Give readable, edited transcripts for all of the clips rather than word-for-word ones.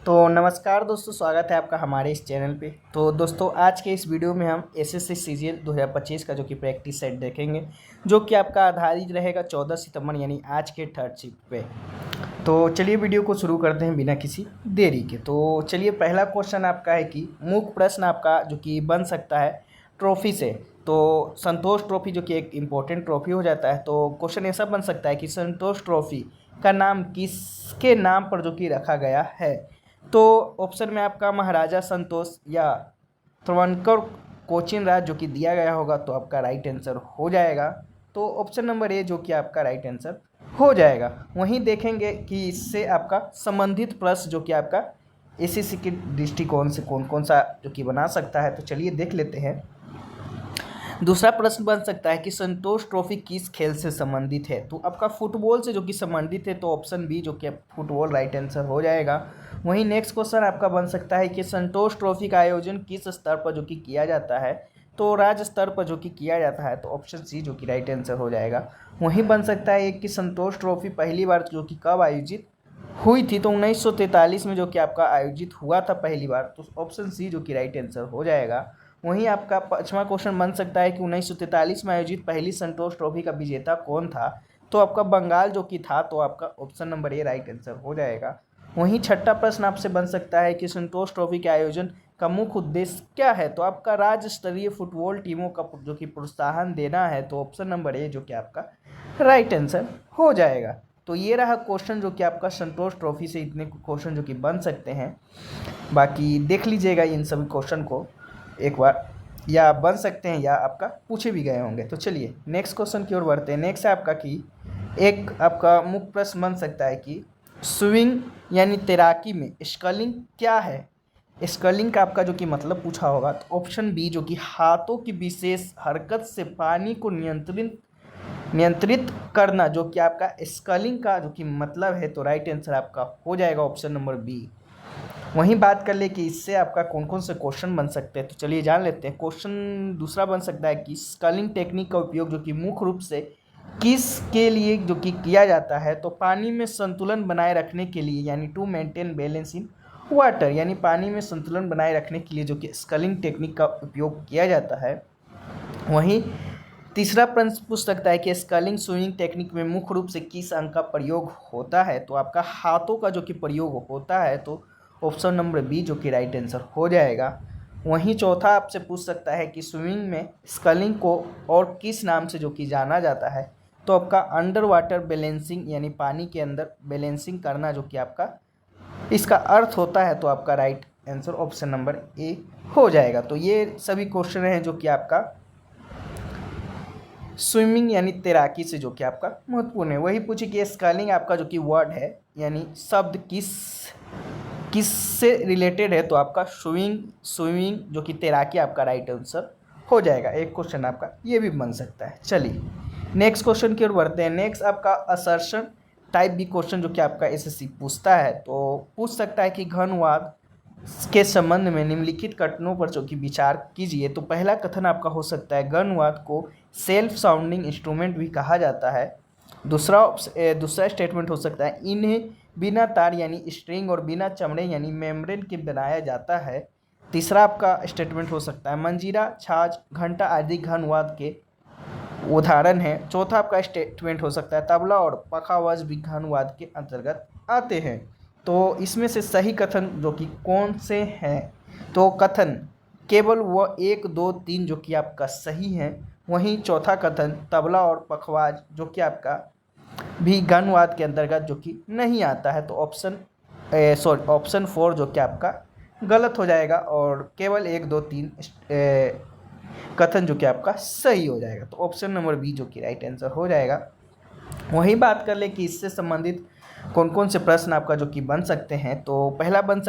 तो नमस्कार दोस्तों, स्वागत है आपका हमारे इस चैनल पे। तो दोस्तों, आज के इस वीडियो में हम एसएससी सीजीएल 2025 का जो कि प्रैक्टिस सेट देखेंगे, जो कि आपका आधारित रहेगा 14 सितंबर यानी आज के थर्ड शिफ्ट पे। तो चलिए वीडियो को शुरू करते हैं बिना किसी देरी के। तो चलिए, पहला क्वेश्चन आपका है कि मुख्य प्रश्न आपका जो कि बन सकता है ट्रॉफी से। तो संतोष ट्रॉफी जो कि एक इम्पोर्टेंट ट्रॉफी हो जाता है, तो क्वेश्चन ऐसा बन सकता है कि संतोष ट्रॉफी का नाम किसके नाम पर जो कि रखा गया है। तो ऑप्शन में आपका महाराजा संतोष या त्रवणकर कोचिन राज जो कि दिया गया होगा, तो आपका राइट आंसर हो जाएगा। तो ऑप्शन नंबर ए जो कि आपका राइट आंसर हो जाएगा। वहीं देखेंगे कि इससे आपका संबंधित प्रश्न जो कि आपका एसएससी के दृष्टिकोण से कौन कौन सा जो कि बना सकता है। तो चलिए देख लेते हैं। दूसरा प्रश्न बन सकता है कि संतोष ट्रॉफी किस खेल से संबंधित है। तो आपका फुटबॉल से जो कि संबंधित है, तो ऑप्शन बी जो कि फुटबॉल राइट आंसर हो जाएगा। वहीं नेक्स्ट क्वेश्चन आपका बन सकता है कि संतोष ट्रॉफी का आयोजन किस स्तर पर जो कि किया जाता है। तो राज्य स्तर पर जो कि किया जाता है, तो ऑप्शन सी जो कि राइट आंसर हो जाएगा। वहीं बन सकता है कि संतोष ट्रॉफी पहली बार जो कि कब आयोजित हुई थी। तो 1943 में जो कि आपका आयोजित हुआ था पहली बार। तो ऑप्शन सी जो कि राइट आंसर हो जाएगा। वहीं आपका पांचवा क्वेश्चन बन सकता है कि 1943 में आयोजित पहली संतोष ट्रॉफी का विजेता कौन था। तो आपका बंगाल जो कि था, तो आपका option number A right answer हो जाएगा। वहीं छठा प्रश्न आपसे बन सकता है कि संतोष ट्रॉफी के आयोजन का मुख्य उद्देश्य क्या है। तो आपका राज्य स्तरीय फुटबॉल टीमों का जो कि प्रोत्साहन देना है। तो ऑप्शन नंबर ए जो कि आपका राइट आंसर हो जाएगा। तो ये रहा क्वेश्चन जो कि आपका संतोष ट्रॉफी से इतने क्वेश्चन जो कि बन सकते हैं। बाकी देख लीजिएगा इन सभी क्वेश्चन को एक बार, या बन सकते हैं या आपका पूछे भी गए होंगे। तो चलिए नेक्स्ट क्वेश्चन की ओर बढ़ते हैं। नेक्स्ट है आपका कि एक आपका मुख्य प्रश्न बन सकता है कि स्विमिंग यानी तैराकी में स्कलिंग क्या है। स्कलिंग का आपका जो कि मतलब पूछा होगा। तो ऑप्शन बी जो कि हाथों की विशेष हरकत से पानी को नियंत्रित करना जो कि आपका स्कलिंग का जो कि मतलब है। तो राइट आंसर आपका हो जाएगा ऑप्शन नंबर बी। वहीं बात कर ले कि इससे आपका कौन कौन से क्वेश्चन बन सकते हैं। तो चलिए जान लेते हैं। क्वेश्चन दूसरा बन सकता है कि स्कलिंग टेक्निक का उपयोग जो कि मुख्य रूप से किस के लिए जो कि किया जाता है। तो पानी में संतुलन बनाए रखने के लिए, यानी to maintain balance in water, यानी पानी में संतुलन बनाए रखने के लिए जो कि स्कलिंग टेक्निक का उपयोग किया जाता है। वहीं तीसरा प्रश्न पूछ सकता है कि स्कलिंग स्विमिंग टेक्निक में मुख्य रूप से किस अंग का प्रयोग होता है। तो आपका हाथों का जो कि प्रयोग होता है। तो ऑप्शन नंबर बी जो कि राइट आंसर हो जाएगा। वहीं चौथा आपसे पूछ सकता है कि स्विमिंग में स्कलिंग को और किस नाम से जो कि जाना जाता है। तो आपका अंडर वाटर बैलेंसिंग, यानी पानी के अंदर बैलेंसिंग करना जो कि आपका इसका अर्थ होता है। तो आपका right answer option number A हो जाएगा। तो ये सभी क्वेश्चन हैं जो कि आपका स्विमिंग यानी तैराकी से जो कि आपका महत्वपूर्ण है। वही पूछे कि स्कलिंग आपका जो कि वर्ड है, यानी शब्द किस से रिलेटेड है। तो आपका स्विमिंग जो कि तैराकी आपका राइट आंसर हो जाएगा। एक क्वेश्चन आपका ये भी बन सकता है। चलिए नेक्स्ट क्वेश्चन की ओर बढ़ते हैं। नेक्स्ट आपका असर्शन टाइप भी क्वेश्चन जो कि आपका एसएससी पूछता है। तो पूछ सकता है कि घनवाद के संबंध में निम्नलिखित कथनों पर जो कि विचार कीजिए। तो पहला कथन आपका हो सकता है घनवाद को सेल्फ साउंडिंग इंस्ट्रूमेंट भी कहा जाता है। दूसरा स्टेटमेंट हो सकता है इन्हें बिना तार यानी स्ट्रिंग और बिना चमड़े यानी मेम्ब्रेन के बनाया जाता है। तीसरा आपका स्टेटमेंट हो सकता है मंजीरा, छाछ, घंटा आदि घनवाद के उदाहरण है। चौथा आपका स्टेटमेंट हो सकता है तबला और पखावज भी घनवाद के अंतर्गत आते हैं। तो इसमें से सही कथन जो कि कौन से हैं। तो कथन केवल वह 1, 2, 3 जो कि आपका सही है। वहीं चौथा कथन तबला और पखवाज जो कि आपका भी घनवाद के अंतर्गत जो कि नहीं आता है। तो ऑप्शन 4 जो कि आपका गलत हो जाएगा और केवल 1, 2, 3 कथन जो कि आपका सही हो जाएगा। तो ऑप्शन नंबर बी जो कि राइट आंसर हो जाएगा। वहीं बात कर ले कि इससे संबंधित कौन कौन से प्रश्न आपका जो कि बन सकते हैं। तो पहला बन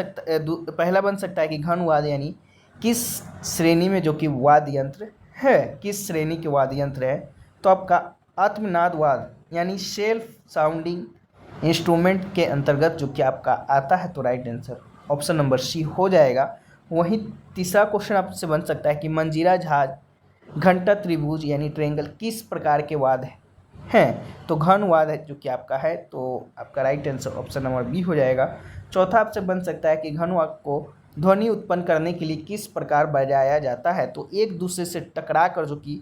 सकता है कि घनवाद यानी किस श्रेणी में जो कि वाद्य यंत्र है, किस श्रेणी के वाद्य यंत्र है। तो आपका आत्मनादवाद यानी सेल्फ साउंडिंग इंस्ट्रूमेंट के अंतर्गत जो कि आपका आता है। तो right answer option number C हो जाएगा। वहीं तीसरा क्वेश्चन आपसे बन सकता है कि मंजीरा, झाज, घंटा, त्रिभुज यानी ट्रेंगल किस प्रकार के वाद्य हैं। तो घनवाद है जो कि आपका है। तो आपका right answer option number B हो जाएगा। चौथा आपसे बन सकता है कि घनवाक को ध्वनि उत्पन्न करने के लिए किस प्रकार बजाया जाता है, तो एक दूसरे से टकरा कर जो कि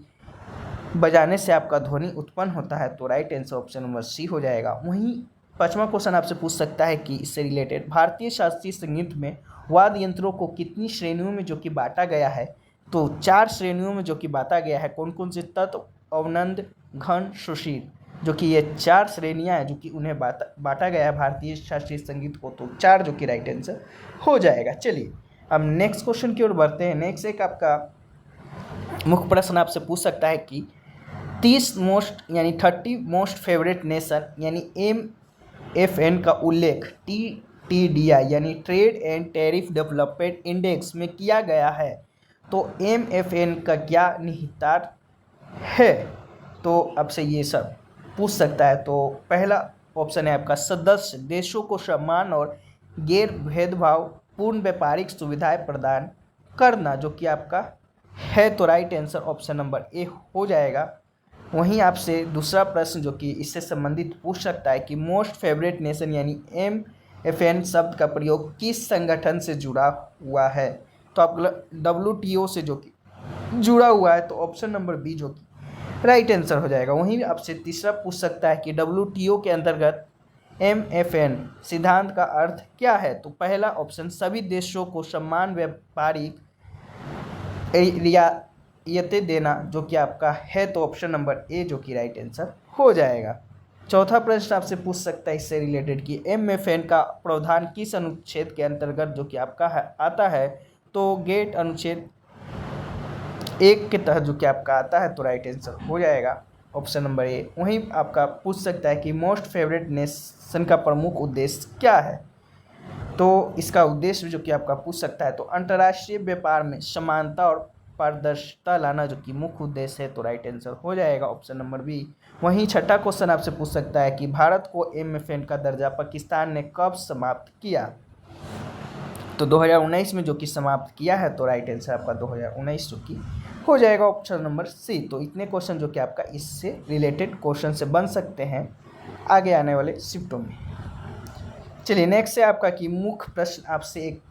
बजाने से आपका ध्वनि उत्पन्न होता है, तो right answer option number C हो जाएगा। वहीं पांचवा क्वेश्चन आपसे पूछ सकता है कि इससे रिलेटेड भारतीय शास्त्रीय संगीत में वाद्य यंत्रों को कितनी श्रेणियों में जो कि बांटा गया है, तो 4 श्रेणियों में जो कि बांटा गया है। कौन कौन से? तत्व, अवनंद, घन, सुशील, जो कि ये 4 श्रेणियां हैं जो कि उन्हें बांटा गया है भारतीय शास्त्रीय संगीत को, तो 4 जो कि राइट आंसर हो जाएगा। चलिए अब नेक्स्ट क्वेश्चन की ओर बढ़ते हैं। नेक्स्ट एक आपका मुख्य प्रश्न आपसे पूछ सकता है कि 30 मोस्ट फेवरेट नेशन यानी MFN का उल्लेख TTDI यानी trade and tariff development index में किया गया है, तो MFN का क्या निहितार्थ है, तो आपसे ये सब पूछ सकता है। तो पहला ऑप्शन है आपका सदस्य देशों को सम्मान और गैर भेदभाव पूर्ण व्यापारिक सुविधाएं प्रदान करना, जो कि आपका है, तो right answer option number A हो जाएगा। वहीं आपसे दूसरा प्रश्न जो कि इससे संबंधित पूछ सकता है कि मोस्ट फेवरेट नेशन यानी MFN शब्द का प्रयोग किस संगठन से जुड़ा हुआ है, तो आप WTO से जो कि जुड़ा हुआ है, तो ऑप्शन नंबर बी जो कि राइट आंसर हो जाएगा। वहीं आपसे तीसरा पूछ सकता है कि WTO के अंतर्गत MFN सिद्धांत का अर्थ क्या है, तो पहला ऑप्शन सभी देशों को समान व्यापारिक रियायतें देना, जो कि आपका है, तो ऑप्शन नंबर ए जो कि राइट आंसर हो जाएगा। चौथा प्रश्न आपसे पूछ सकता है इससे रिलेटेड कि MFN का प्रावधान किस अनुच्छेद के अंतर्गत जो कि आपका आता है, तो गेट अनुच्छेद 1 के तहत जो कि आपका आता है, तो राइट आंसर हो जाएगा ऑप्शन नंबर ए। वहीं आपका पूछ सकता है कि मोस्ट फेवरेट नेशन का प्रमुख उद्देश्य क्या है, तो इसका उद्देश्य जो कि आपका पूछ सकता है, तो अंतर्राष्ट्रीय व्यापार में समानता और पारदर्शिता लाना जो कि मुख्य उद्देश्य है, तो राइट आंसर हो जाएगा ऑप्शन नंबर बी। वहीं छठा क्वेश्चन आपसे पूछ सकता है कि भारत को MFN का दर्जा पाकिस्तान ने कब समाप्त किया, तो 2019 में जो कि समाप्त किया है, तो राइट आंसर आपका 2019 जो कि हो जाएगा ऑप्शन नंबर सी। तो इतने क्वेश्चन जो कि आपका इससे रिलेटेड क्वेश्चन से बन सकते हैं आगे आने वाले शिफ्टों में। चलिए नेक्स्ट है आपका कि मुख्य प्रश्न आपसे एक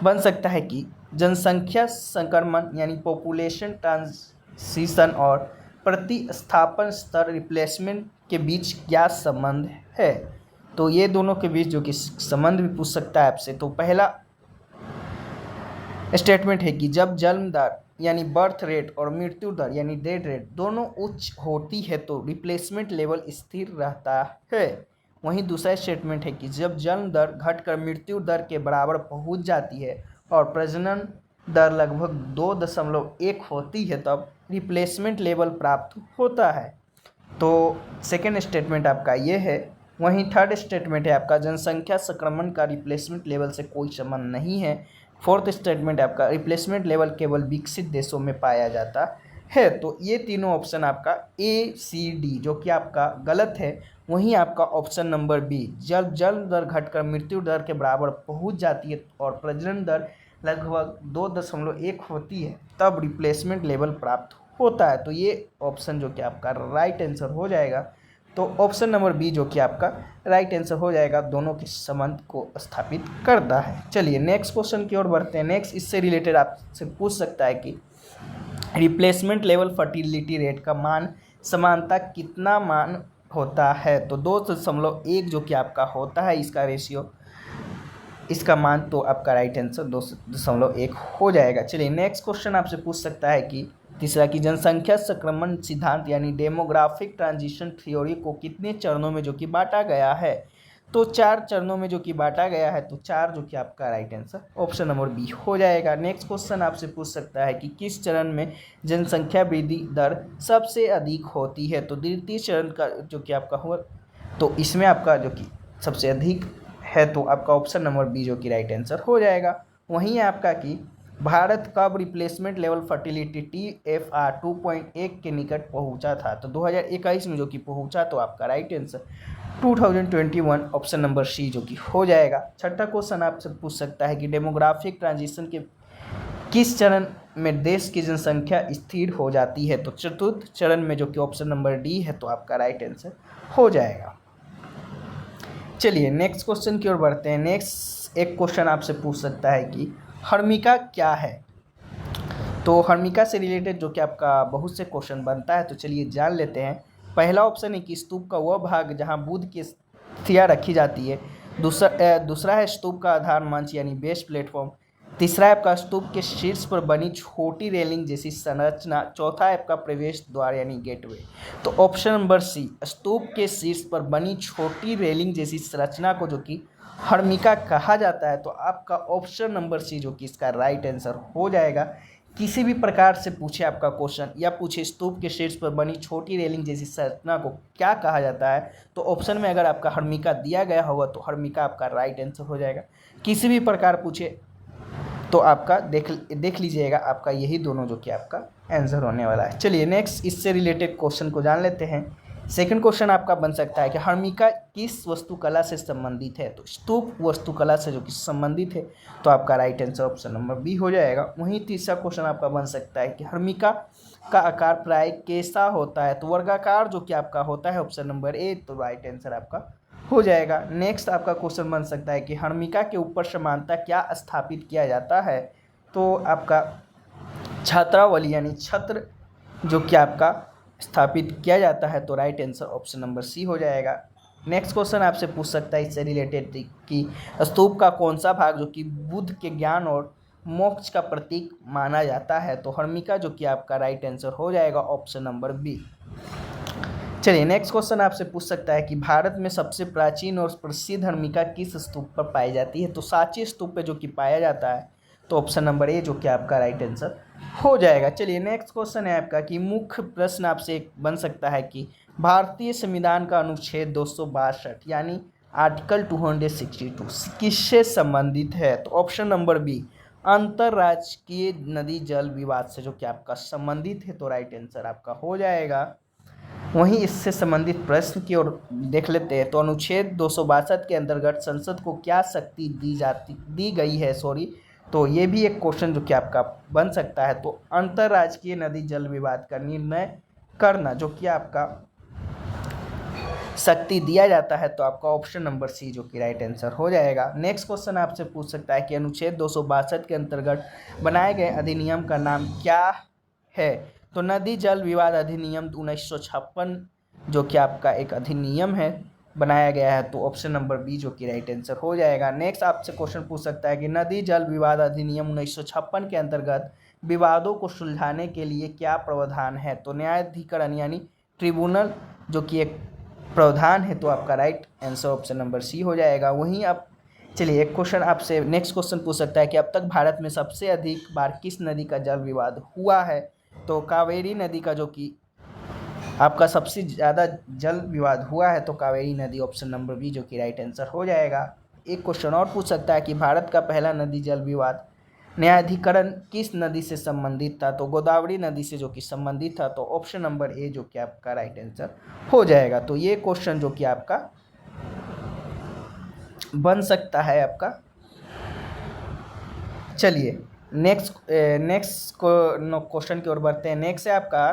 बन सकता है कि जनसंख्या संक्रमण यानी पॉपुलेशन ट्रांजिशन और प्रतिस्थापन स्तर रिप्लेसमेंट के बीच क्या संबंध है, तो ये दोनों के बीच जो कि संबंध भी पूछ सकता है आपसे। तो पहला स्टेटमेंट है कि जब जन्म दर यानी बर्थ रेट और मृत्यु दर यानी डेथ रेट दोनों उच्च होती है, तो रिप्लेसमेंट लेवल स्थिर रहता है। वहीं दूसरा स्टेटमेंट है कि जब जन्म दर घटकर मृत्यु दर के बराबर पहुंच जाती है और प्रजनन दर लगभग 2.1 होती है, तब रिप्लेसमेंट लेवल प्राप्त होता है। तो सेकेंड स्टेटमेंट आपका ये है। वहीं थर्ड स्टेटमेंट है आपका जनसंख्या संक्रमण का रिप्लेसमेंट लेवल से कोई संबंध नहीं है। फोर्थ स्टेटमेंट आपका रिप्लेसमेंट लेवल केवल विकसित देशों में पाया जाता है। तो ये तीनों ऑप्शन आपका ACD जो कि आपका गलत है। वहीं आपका ऑप्शन नंबर बी जब जन्म दर घटकर मृत्यु दर के बराबर पहुंच जाती है और प्रजनन दर लगभग 2.1 होती है, तब रिप्लेसमेंट लेवल प्राप्त होता है। तो ये ऑप्शन जो कि आपका राइट आंसर हो जाएगा। तो ऑप्शन नंबर बी जो कि आपका राइट आंसर हो जाएगा, दोनों के संबंध को स्थापित करता है। चलिए नेक्स्ट क्वेश्चन की ओर बढ़ते हैं। नेक्स्ट इससे रिलेटेड आपसे पूछ सकता है कि रिप्लेसमेंट लेवल फर्टिलिटी रेट का मान समानता कितना मान होता है, तो 2.1 जो कि आपका होता है इसका रेशियो, इसका मान, तो आपका राइट आंसर 2.1 हो जाएगा। चलिए नेक्स्ट क्वेश्चन आपसे पूछ सकता है कि तीसरा कि जनसंख्या संक्रमण सिद्धांत यानी डेमोग्राफिक ट्रांजिशन थ्योरी को कितने चरणों में जो कि बांटा गया है, तो 4 चरणों में जो कि बांटा गया है, तो 4 जो कि आपका right answer option number B हो जाएगा। नेक्स्ट क्वेश्चन आपसे पूछ सकता है कि किस चरण में जनसंख्या वृद्धि दर सबसे अधिक होती है, तो द्वितीय चरण का जो कि आपका हुआ, तो इसमें आपका जो कि सबसे अधिक है, तो आपका ऑप्शन नंबर बी जो कि राइट आंसर हो जाएगा। वहीं आपका कि भारत कब रिप्लेसमेंट लेवल फर्टिलिटी TFR 2.1 के निकट पहुंचा था, तो 2021 में जो कि पहुंचा, तो आपका right answer 2021 option number C जो कि हो जाएगा। छठा क्वेश्चन आपसे पूछ सकता है कि डेमोग्राफिक ट्रांजिशन के किस चरण में देश की जनसंख्या स्थिर हो जाती है, तो चतुर्थ चरण में जो कि ऑप्शन नंबर डी है, तो आपका राइट आंसर हो जाएगा। चलिए नेक्स्ट क्वेश्चन की ओर बढ़ते हैं। नेक्स्ट एक क्वेश्चन आपसे पूछ सकता है कि हर्मिका क्या है। तो हर्मिका से रिलेटेड जो कि आपका बहुत से क्वेश्चन बनता है, तो चलिए जान लेते हैं। पहला ऑप्शन है कि स्तूप का वह भाग जहां बुद्ध की अस्थियां रखी जाती है। दूसरा है स्तूप का आधार मंच यानी बेस प्लेटफॉर्म। तीसरा है आपका स्तूप के शीर्ष पर बनी छोटी रेलिंग जैसी संरचना। चौथा है आपका प्रवेश द्वार यानी गेटवे। तो ऑप्शन नंबर सी, स्तूप के शीर्ष पर बनी छोटी रेलिंग जैसी संरचना को जो कि हर्मिका कहा जाता है। तो आपका ऑप्शन नंबर सी जो कि इसका राइट आंसर हो जाएगा। किसी भी प्रकार से पूछे आपका क्वेश्चन या पूछे स्तूप के शीर्ष पर बनी छोटी रेलिंग जैसी संरचना को क्या कहा जाता है, तो ऑप्शन में अगर आपका हर्मिका दिया गया होगा तो हर्मिका आपका राइट आंसर हो जाएगा। किसी भी प्रकार पूछे तो आपका देख लीजिएगा, आपका यही दोनों जो कि आपका आंसर होने वाला है। चलिए नेक्स्ट इससे रिलेटेड क्वेश्चन को जान लेते हैं। सेकंड क्वेश्चन आपका बन सकता है कि हर्मिका किस वस्तुकला से संबंधित है। तो स्तूप वस्तुकला से जो कि संबंधित है, तो आपका right answer option number B हो जाएगा। वहीं तीसरा क्वेश्चन आपका बन सकता है कि हर्मिका का आकार प्राय कैसा होता है। तो वर्गाकार जो कि आपका होता है, ऑप्शन नंबर ए, तो राइट आंसर आपका हो जाएगा। नेक्स्ट आपका क्वेश्चन बन सकता है कि हर्मिका के ऊपर समानता क्या स्थापित किया जाता है। तो आपका छात्रावली यानी छत्र जो कि आपका स्थापित किया जाता है, तो right answer option number C हो जाएगा। नेक्स्ट क्वेश्चन आपसे पूछ सकता है इससे रिलेटेड कि स्तूप का कौन सा भाग जो कि बुद्ध के ज्ञान और मोक्ष का प्रतीक माना जाता है। तो हर्मिका जो कि आपका राइट आंसर हो जाएगा, ऑप्शन नंबर बी। चलिए नेक्स्ट क्वेश्चन आपसे पूछ सकता है कि भारत में सबसे प्राचीन और प्रसिद्ध हर्मिका किस स्तूप पर पाई जाती है। तो सांची स्तूप पे जो कि पाया जाता है, तो ऑप्शन नंबर ए जो कि आपका राइट आंसर हो जाएगा। चलिए नेक्स्ट क्वेश्चन है आपका कि मुख्य प्रश्न आपसे एक बन सकता है कि भारतीय संविधान का अनुच्छेद 262 यानी आर्टिकल 262 किससे संबंधित है। तो ऑप्शन नंबर बी, अंतर्राज्यीय नदी जल विवाद से जो कि आपका संबंधित है, तो राइट आंसर आपका हो जाएगा। वहीं इससे संबंधित प्रश्न की ओर देख लेते हैं। तो अनुच्छेद 262 के अंतर्गत संसद को क्या शक्ति दी गई है, तो ये भी एक क्वेश्चन जो कि आपका बन सकता है। तो अंतर्राज्यीय नदी जल विवाद का निर्णय करना जो कि आपका शक्ति दिया जाता है, तो आपका ऑप्शन नंबर सी जो कि राइट आंसर हो जाएगा। नेक्स्ट क्वेश्चन आपसे पूछ सकता है कि अनुच्छेद 262 के अंतर्गत बनाए गए अधिनियम का नाम क्या है। तो नदी जल विवाद अधिनियम 1956 जो कि आपका एक अधिनियम है बनाया गया है, तो ऑप्शन नंबर बी जो कि राइट आंसर हो जाएगा। नेक्स्ट आपसे क्वेश्चन पूछ सकता है कि नदी जल विवाद अधिनियम 1956 के अंतर्गत विवादों को सुलझाने के लिए क्या प्रावधान है। तो न्यायाधिकरण यानी ट्रिब्यूनल जो कि एक प्रावधान है, तो आपका right answer option number C हो जाएगा। वहीं आप चलिए एक क्वेश्चन आपसे नेक्स्ट क्वेश्चन पूछ सकता है कि अब तक भारत में सबसे अधिक बार किस नदी का जल विवाद हुआ है। तो कावेरी नदी का जो कि आपका सबसे ज़्यादा जल विवाद हुआ है, तो कावेरी नदी ऑप्शन नंबर बी जो कि राइट आंसर हो जाएगा। एक क्वेश्चन और पूछ सकता है कि भारत का पहला नदी जल विवाद न्यायाधिकरण किस नदी से संबंधित था। तो गोदावरी नदी से जो कि संबंधित था, तो ऑप्शन नंबर ए जो कि आपका राइट आंसर हो जाएगा। तो ये क्वेश्चन जो कि आपका बन सकता है आपका। चलिए नेक्स्ट क्वेश्चन की ओर बढ़ते हैं। नेक्स्ट है आपका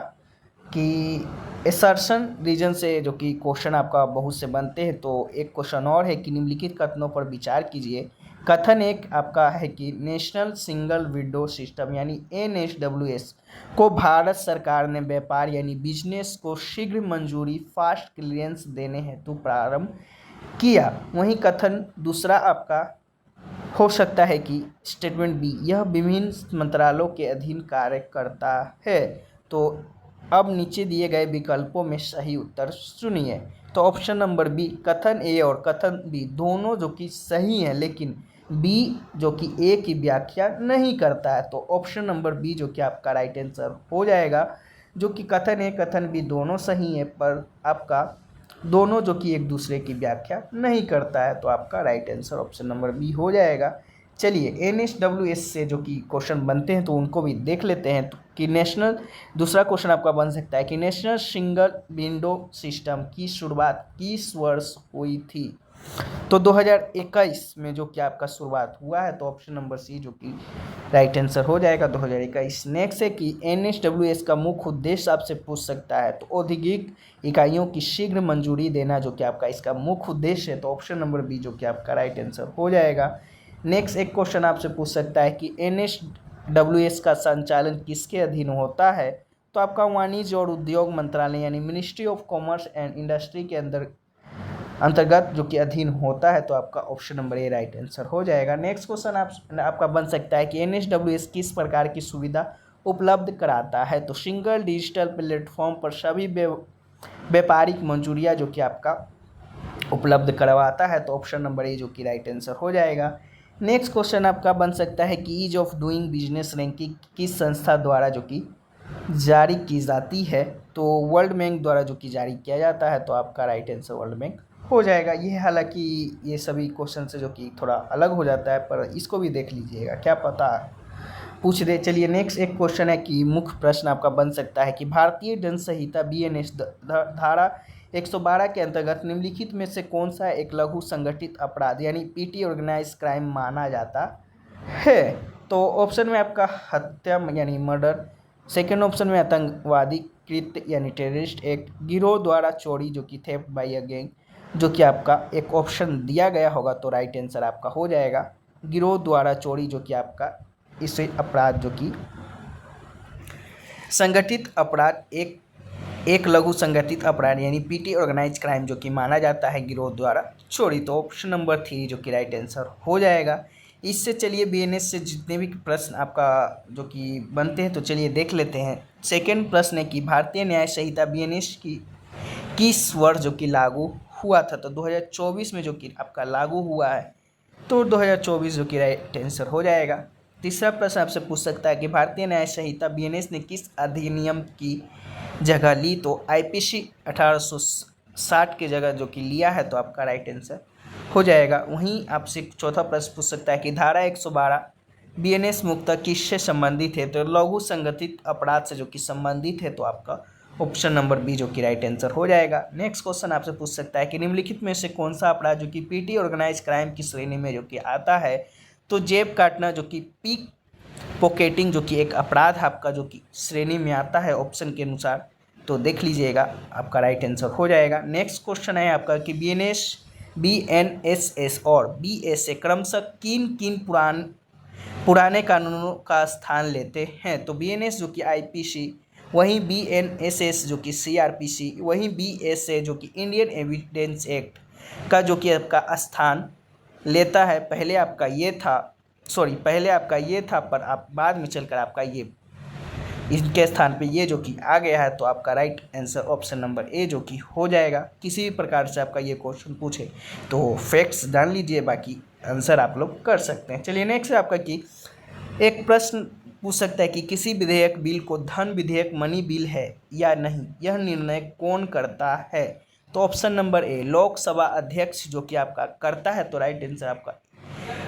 कि एसर्शन रीजन से जो कि क्वेश्चन आपका बहुत से बनते हैं। तो एक क्वेश्चन और है कि निम्नलिखित कथनों पर विचार कीजिए। कथन एक आपका है कि नेशनल सिंगल विंडो सिस्टम यानी NSWS को भारत सरकार ने व्यापार यानी बिजनेस को शीघ्र मंजूरी फास्ट क्लियरेंस देने हेतु प्रारंभ किया। वहीं कथन दूसरा आपका हो सकता है कि स्टेटमेंट बी, यह विभिन्न मंत्रालयों के अधीन कार्य करता है। तो अब नीचे दिए गए विकल्पों में सही उत्तर चुनिए। तो ऑप्शन नंबर बी, कथन ए और कथन बी दोनों जो कि सही हैं, लेकिन बी जो कि ए की व्याख्या नहीं करता है। तो ऑप्शन नंबर बी जो कि आपका राइट आंसर हो जाएगा, जो कि कथन ए कथन बी दोनों सही है, पर आपका दोनों जो कि एक दूसरे की व्याख्या नहीं करता है। तो आपका right answer option number B हो जाएगा। चलिए NSWS से जो कि क्वेश्चन बनते हैं, तो उनको भी देख लेते हैं। तो कि दूसरा क्वेश्चन आपका बन सकता है कि नेशनल सिंगल विंडो सिस्टम की शुरुआत किस वर्ष हुई थी। तो 2021 में जो कि आपका शुरुआत हुआ है, तो ऑप्शन नंबर सी जो कि राइट आंसर हो जाएगा 2021। नेक्स्ट है कि NSWS का मुख्य उद्देश्य आपसे पूछ सकता है, तो औद्योगिक इकाइयों की शीघ्र मंजूरी देना जो कि आपका इसका मुख्य उद्देश्य है, तो ऑप्शन नंबर बी जो कि आपका राइट आंसर हो जाएगा। नेक्स्ट एक क्वेश्चन आपसे पूछ सकता है कि NSWS का संचालन किसके अधीन होता है, तो आपका वाणिज्य और उद्योग मंत्रालय यानी ministry of commerce and industry के अंतर्गत जो कि अधीन होता है, तो आपका option number A right answer हो जाएगा। नेक्स्ट क्वेश्चन आपका बन सकता है कि NSWS किस प्रकार की सुविधा उपलब्ध कराता है, तो सिंगल डिजिटल प्लेटफॉर्म पर सभी व्यापारिक मंजूरियाँ जो कि आपका उपलब्ध करवाता है, तो ऑप्शन नंबर ए जो कि राइट आंसर हो जाएगा। नेक्स्ट क्वेश्चन आपका बन सकता है कि ease of doing business ranking किस संस्था द्वारा जो कि जारी की जाती है, तो वर्ल्ड बैंक द्वारा जो कि जारी किया जाता है, तो आपका राइट आंसर वर्ल्ड बैंक हो जाएगा। ये हालांकि ये सभी क्वेश्चन से जो कि थोड़ा अलग हो जाता है, पर इसको भी देख लीजिएगा, क्या पता पूछ दे। चलिए नेक्स्ट एक क्वेश्चन है कि मुख्य प्रश्न आपका बन सकता है कि भारतीय दंड संहिता BNS धारा 112 के अंतर्गत निम्नलिखित में से कौन सा एक लघु संगठित अपराध यानी PT ऑर्गेनाइज क्राइम माना जाता है, तो ऑप्शन में आपका हत्या यानी मर्डर, सेकेंड ऑप्शन में आतंकवादी कृत्य यानी टेररिस्ट एक्ट, गिरोह द्वारा चोरी जो कि थेफ्ट बाय अ गैंग, जो कि आपका एक ऑप्शन दिया गया होगा, तो राइट आंसर आपका हो जाएगा गिरोह द्वारा चोरी, जो कि आपका इसे अपराध जो कि संगठित अपराध एक लघु संगठित अपराध यानी PT ऑर्गेनाइज क्राइम जो कि माना जाता है गिरोह द्वारा चोरी, तो ऑप्शन नंबर 3 जो कि राइट आंसर हो जाएगा। इससे चलिए BNS से जितने भी प्रश्न आपका जो कि बनते हैं, तो चलिए देख लेते हैं। सेकेंड प्रश्न है कि भारतीय न्याय संहिता BNS की किस वर्ष जो कि लागू हुआ था, तो 2024 में जो कि आपका लागू हुआ है, तो 2024 जो कि राइट आंसर हो जाएगा। तीसरा प्रश्न आपसे पूछ सकता है कि भारतीय न्याय संहिता BNS ने किस अधिनियम की जगह ली, तो IPC 1860 की जगह जो कि लिया है, तो आपका राइट आंसर हो जाएगा। वहीं आपसे चौथा प्रश्न पूछ सकता है कि धारा 112 BNS मुक्त किससे संबंधित है, तो लघु संगठित अपराध से जो कि संबंधित है, तो आपका ऑप्शन नंबर बी जो कि राइट आंसर हो जाएगा। नेक्स्ट क्वेश्चन आपसे पूछ सकता है कि निम्नलिखित में से कौन सा अपराध जो कि PT ऑर्गेनाइज क्राइम की श्रेणी में जो कि आता है, तो जेब काटना जो कि पिक पॉकेटिंग जो कि एक अपराध आपका जो कि श्रेणी में आता है ऑप्शन के अनुसार, तो देख लीजिएगा आपका राइट आंसर हो जाएगा। नेक्स्ट क्वेश्चन है आपका कि BNSS और BSA क्रमशः किन किन पुराने कानूनों का स्थान लेते हैं, तो BNS जो कि IPC, वहीं BNSS जो कि CRPC, वहीं BSA जो कि इंडियन एविडेंस एक्ट का जो कि आपका स्थान लेता है। पहले आपका ये था, पर आप बाद में चलकर आपका ये इनके स्थान पे ये जो कि आ गया है, तो आपका right answer option number A जो कि हो जाएगा। किसी भी प्रकार से आपका ये क्वेश्चन पूछे तो फैक्ट्स जान लीजिए, बाकी आंसर आप लोग कर सकते हैं। चलिए नेक्स्ट है आपका कि एक प्रश्न पूछ सकता है कि किसी विधेयक बिल को धन विधेयक मनी बिल है या नहीं, यह निर्णय कौन करता है, तो ऑप्शन नंबर ए लोकसभा अध्यक्ष जो कि आपका करता है, तो राइट आंसर आपका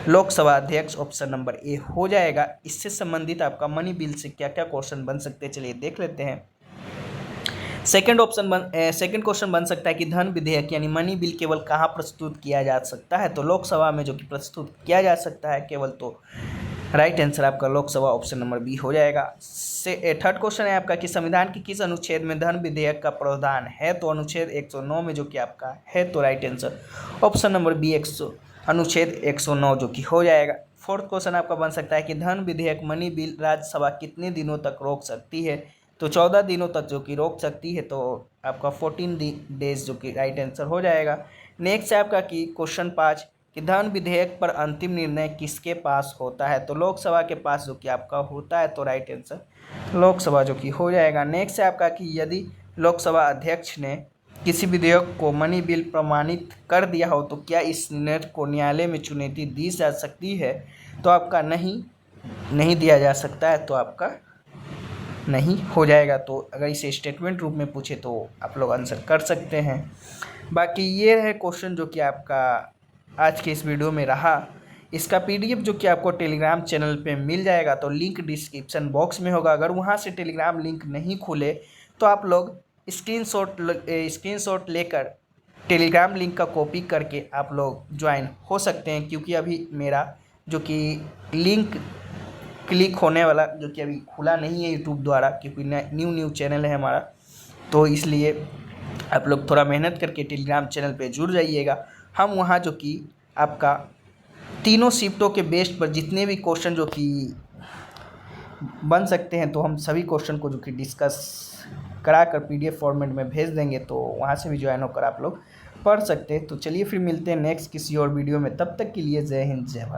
लोकसभा अध्यक्ष ऑप्शन नंबर ए हो जाएगा। इससे संबंधित आपका मनी बिल से क्या क्या क्वेश्चन बन सकते हैं, चलिए देख लेते हैं। सेकंड क्वेश्चन बन सकता है कि धन विधेयक यानी मनी बिल केवल कहाँ प्रस्तुत किया जा सकता है, तो लोकसभा में जो कि प्रस्तुत किया जा सकता है केवल, तो राइट आंसर आपका लोकसभा ऑप्शन नंबर बी हो जाएगा। थर्ड क्वेश्चन है आपका कि संविधान के किस अनुच्छेद में धन विधेयक का प्रावधान है, तो अनुच्छेद 109 में जो कि आपका है, तो right answer option number B अनुच्छेद 109 जो कि हो जाएगा। फोर्थ क्वेश्चन आपका बन सकता है कि धन विधेयक मनी बिल राज्यसभा कितने दिनों तक रोक सकती है, तो 14 दिनों तक जो कि रोक सकती है, तो आपका 14 डेज जो कि राइट आंसर हो जाएगा। नेक्स्ट है आपका कि क्वेश्चन 5 कि धन विधेयक पर अंतिम निर्णय किसके पास होता है, तो लोकसभा के पास जो कि आपका होता है, तो राइट आंसर लोकसभा जो कि हो जाएगा। नेक्स्ट है आपका कि यदि लोकसभा अध्यक्ष ने किसी विधेयक को मनी बिल प्रमाणित कर दिया हो, तो क्या इस निर्णय को न्यायालय में चुनौती दी जा सकती है, तो आपका नहीं दिया जा सकता है, तो आपका नहीं हो जाएगा। तो अगर इसे स्टेटमेंट रूप में पूछे तो आप लोग आंसर कर सकते हैं। बाकी ये है क्वेश्चन जो कि आपका आज के इस वीडियो में रहा। इसका PDF जो कि आपको टेलीग्राम चैनल पे मिल जाएगा, तो लिंक डिस्क्रिप्शन बॉक्स में होगा। अगर वहाँ से टेलीग्राम लिंक नहीं खुले तो आप लोग स्क्रीनशॉट लेकर टेलीग्राम लिंक का कॉपी करके आप लोग ज्वाइन हो सकते हैं, क्योंकि अभी मेरा जो कि लिंक क्लिक होने वाला जो कि अभी खुला नहीं है यूट्यूब द्वारा, क्योंकि न्यू चैनल है हमारा, तो इसलिए आप लोग थोड़ा मेहनत करके टेलीग्राम चैनल पे जुड़ जाइएगा। हम वहाँ जो कि आपका तीनों शिफ्टों के बेस पर जितने भी क्वेश्चन जो कि बन सकते हैं, तो हम सभी क्वेश्चन को जो कि डिस्कस करा कर PDF फॉर्मेट में भेज देंगे, तो वहाँ से भी ज्वाइन होकर आप लोग पढ़ सकते हैं। तो चलिए फिर मिलते हैं नेक्स्ट किसी और वीडियो में, तब तक के लिए जय हिंद जय भारत।